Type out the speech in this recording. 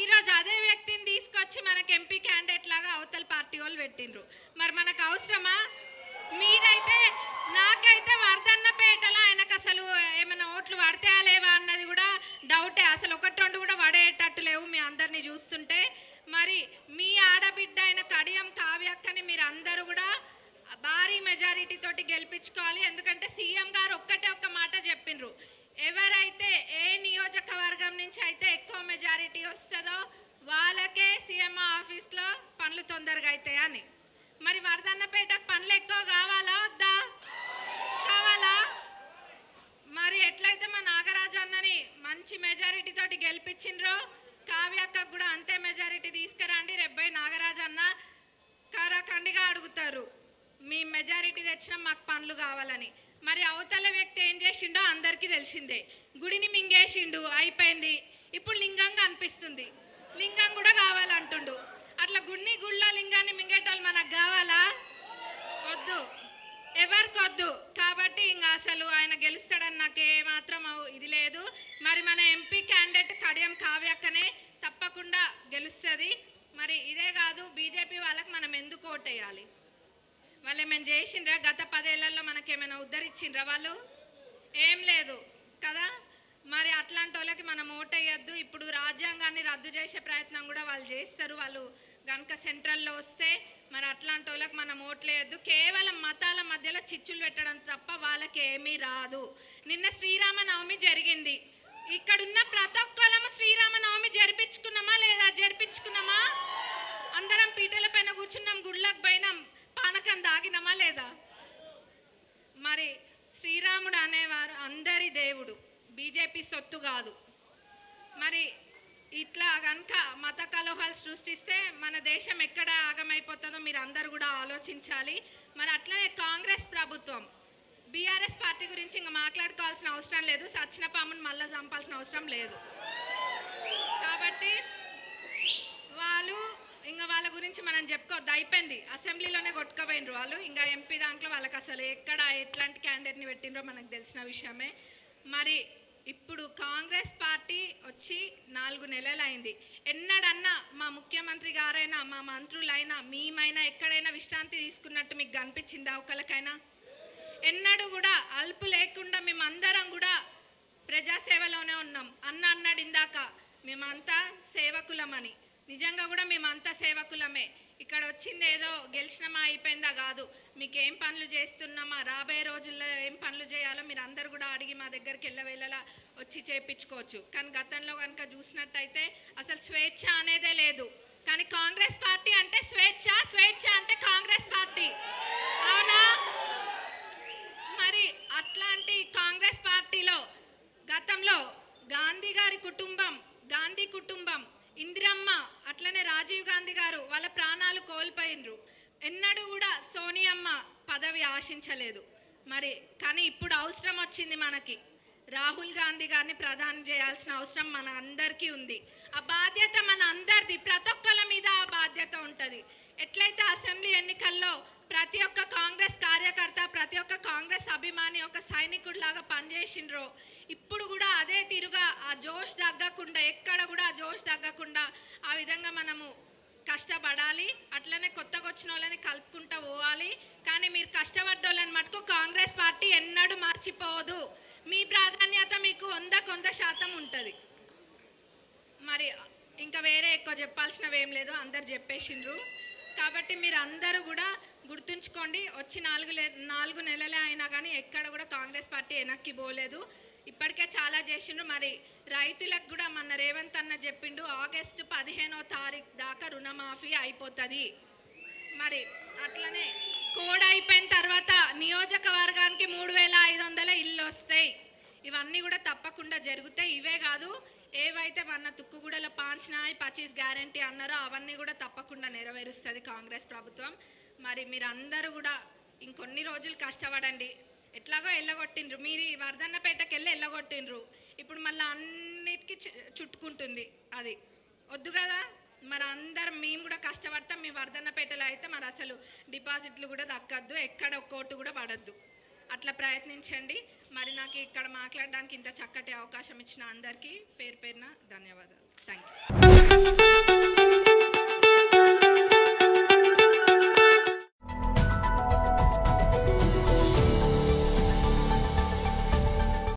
ఈరోజు అదే వ్యక్తిని తీసుకొచ్చి మనకి ఎంపీ క్యాండిడేట్ లాగా అవతల పార్టీ వాళ్ళు పెట్టిండ్రు. మరి మనకు అవసరమా? మీరైతే నాకైతే వర్ధన్నపేటలో ఆయనకు అసలు ఏమైనా ఓట్లు పడతాయా లేవా అన్నది కూడా డౌటే. అసలు ఒకటి రెండు కూడా పడేటట్టు లేవు మీ అందరినీ చూస్తుంటే. మరి మీ ఆడబిడ్డ అయిన కడియం కావ్యక్కని మీరు అందరూ కూడా భారీ మెజారిటీ తోటి గెలిపించుకోవాలి. ఎందుకంటే సీఎం గారు ఒక్క మాట చెప్పిండ్రు, ఎవరైతే ఏ నియోజకవర్గం నుంచి అయితే ఎక్కువ మెజారిటీ వస్తుందో వాళ్ళకే సీఎం ఆఫీస్లో పనులు తొందరగా అవుతాయి అని. మరి వర్ధన్నపేటకు పనులు ఎక్కువ కావాలా వద్దా? కావాలా? మరి ఎట్లయితే మా నాగరాజు అన్నని మంచి మెజారిటీ తోటి గెలిపించిండ్రో కావ్యక్కకు కూడా అంతే మెజారిటీ తీసుకురండి. రెబ్బై నాగరాజు అన్న కారాఖండిగా అడుగుతారు, మీ మెజారిటీ తెచ్చినా మాకు పనులు కావాలని. మరి అవతల వ్యక్తి ఏం చేసిండో అందరికీ తెలిసిందే, గుడిని మింగేసిండు, అయిపోయింది. ఇప్పుడు లింగంగా అనిపిస్తుంది, లింగం కూడా కావాలంటుండు. అట్లా గుళ్ళ లింగాన్ని మింగేటోళ్ళు మనకు కావాలా? వద్దు, ఎవరికి వద్దు. కాబట్టి ఇంకా అసలు ఆయన గెలుస్తాడని నాకు ఏమాత్రం ఇది లేదు. మరి మన ఎంపీ క్యాండిడేట్ కడియం కావ్యక్కనే తప్పకుండా గెలుస్తుంది. మరి ఇదే కాదు, బీజేపీ వాళ్ళకి మనం ఎందుకు ఓటేయాలి? వాళ్ళు ఏమైనా చేసిండ్రా? గత 10 ఏళ్లలో మనకేమైనా ఉద్ధరించిండ్రా? వాళ్ళు ఏం లేదు కదా. మరి అట్లాంటి వాళ్ళకి మనం ఓటేయద్దు. ఇప్పుడు రాజ్యాంగాన్ని రద్దు చేసే ప్రయత్నం కూడా వాళ్ళు చేస్తారు. వాళ్ళు కనుక సెంట్రల్లో వస్తే మరి అట్లాంటి వాళ్ళకి మనం ఓట్లేయద్దు. కేవలం మతాల మధ్యలో చిచ్చులు పెట్టడం తప్ప వాళ్ళకి ఏమీ రాదు. నిన్న శ్రీరామనవమి జరిగింది. ఇక్కడున్న ప్రతి ఒక్కళ్ళము శ్రీరామనవమి జరిపించుకున్నామా లేదా? జరిపించుకున్నామా? అందరం పీటల పైన కూర్చున్నాం, గుళ్ళకు పోయినాం, పానకం దాగినామా లేదా? మరి శ్రీరాముడు అనేవారు అందరి దేవుడు, బీజేపీ సొత్తు కాదు. మరి ఇట్లా కనుక మత కలహాలు సృష్టిస్తే మన దేశం ఎక్కడ ఆగమైపోతుందో మీరు అందరూ కూడా ఆలోచించాలి. మరి అట్లనే కాంగ్రెస్ ప్రభుత్వం, బీఆర్ఎస్ పార్టీ గురించి ఇంకా మాట్లాడుకోవాల్సిన అవసరం లేదు, సచ్చిన పామును మళ్ళీ చంపాల్సిన అవసరం లేదు. కాబట్టి వాళ్ళ గురించి మనం చెప్పుకోవద్దు, అయిపోయింది. అసెంబ్లీలోనే కొట్టుకుపోయినరు వాళ్ళు. ఇంకా ఎంపీ దాంట్లో వాళ్ళకి అసలు ఎక్కడ ఎట్లాంటి క్యాండిడేట్ని పెట్టినరో మనకు తెలిసిన విషయమే. మరి ఇప్పుడు కాంగ్రెస్ పార్టీ వచ్చి 4 నెలలు అయింది. ఎన్నడన్నా మా ముఖ్యమంత్రి గారైనా మా మంత్రులైనా మేమైనా ఎక్కడైనా విశ్రాంతి తీసుకున్నట్టు మీకు కనిపించిందా ఒకరికైనా? ఎన్నడూ కూడా అల్పు లేకుండా మేమందరం కూడా ప్రజాసేవలోనే ఉన్నాం. అన్నాడు ఇందాక మేమంతా సేవకులమని. నిజంగా కూడా మేమంతా సేవకులమే. ఇక్కడ వచ్చింది ఏదో గెలిచినామా అయిపోయిందా కాదు, మీకు ఏం పనులు చేస్తున్నామా, రాబోయే రోజుల్లో ఏం పనులు చేయాలో మీరు అందరు కూడా అడిగి మా దగ్గరికి వెళ్ళవేళలా వచ్చి చేయించుకోవచ్చు. కానీ గతంలో కనుక చూసినట్టయితే అసలు స్వేచ్ఛ అనేదే లేదు. కానీ కాంగ్రెస్ పార్టీ అంటే స్వేచ్ఛ, స్వేచ్ఛ అంటే కాంగ్రెస్ పార్టీ, అవునా? మరి అట్లాంటి కాంగ్రెస్ పార్టీలో గతంలో గాంధీ గారి కుటుంబం, గాంధీ కుటుంబం, ఇందిరమ్మ, అట్లనే రాజీవ్ గాంధీ గారు వాళ్ళ ప్రాణాలు కోల్పోయినరు. ఎన్నడూ కూడా సోనియమ్మ పదవి ఆశించలేదు. మరి కానీ ఇప్పుడు అవసరం వచ్చింది మనకి, రాహుల్ గాంధీ గారిని ప్రధాని చేయాల్సిన అవసరం మన అందరికీ ఉంది. ఆ బాధ్యత మన అందరిది, ప్రతి ఒక్కళ్ళ మీద ఆ బాధ్యత ఉంటుంది. ఎట్లయితే అసెంబ్లీ ఎన్నికల్లో ప్రతి ఒక్క కాంగ్రెస్ కార్యకర్త, ప్రతి ఒక్క కాంగ్రెస్ అభిమాని ఒక సైనికుడిలాగా పనిచేసిండ్రో, ఇప్పుడు కూడా అదే తీరుగా ఆ జోష్ తగ్గకుండా, ఎక్కడ కూడా ఆ జోష్ తగ్గకుండా ఆ విధంగా మనము కష్టపడాలి. అట్లనే కొత్తగా వచ్చిన వాళ్ళని కలుపుకుంటూ పోవాలి. కానీ మీరు కష్టపడ్డోళ్ళని మటుకు కాంగ్రెస్ పార్టీ ఎన్నడూ మర్చిపోదు. మీ ప్రాధాన్యత మీకు 100% ఉంటుంది. మరి ఇంకా వేరే ఎక్కువ చెప్పాల్సినవి ఏం లేదు, అందరు చెప్పేసిండ్రు. కాబట్టి మీరు అందరూ కూడా గుర్తుంచుకోండి, వచ్చి 4 నెలలే అయినా కానీ ఎక్కడ కూడా కాంగ్రెస్ పార్టీ వెనక్కి పోలేదు. ఇప్పటికే చాలా చేసిండ్రు. మరి రైతులకు కూడా మన రేవంత్ అన్న చెప్పిండు, ఆగస్టు 15వ తారీఖు దాకా రుణమాఫీ అయిపోతుంది. మరి అట్లనే కోడ్ అయిపోయిన తర్వాత నియోజకవర్గానికి 3500 ఇళ్ళు వస్తాయి. ఇవన్నీ కూడా తప్పకుండా జరుగుతాయి. ఇవే కాదు, ఏవైతే మన తుక్కుగూడలో 5 గ్యారంటీ అన్నారో అవన్నీ కూడా తప్పకుండా నెరవేరుస్తుంది కాంగ్రెస్ ప్రభుత్వం. మరి మీరు అందరూ కూడా ఇంకొన్ని రోజులు కష్టపడండి. ఎట్లాగో ఎల్లగొట్టిండ్రు, మీరు వర్ధన్నపేటకి వెళ్ళి ఎల్లగొట్టిండ్రు, ఇప్పుడు మళ్ళీ అన్నిటికీ చుట్టుకుంటుంది. అది వద్దు కదా. మరి అందరం మేము కూడా కష్టపడతాం. మీ వర్ధన్నపేటలో అయితే మరి అసలు డిపాజిట్లు కూడా దక్కద్దు, ఎక్కడ ఒక్కోటి కూడా పడద్దు. అట్లా ప్రయత్నించండి. మరి నాకు ఇక్కడ మాట్లాడడానికి ఇంత చక్కటి అవకాశం ఇచ్చిన అందరికీ పేరు పేరున ధన్యవాదాలు. Thank you.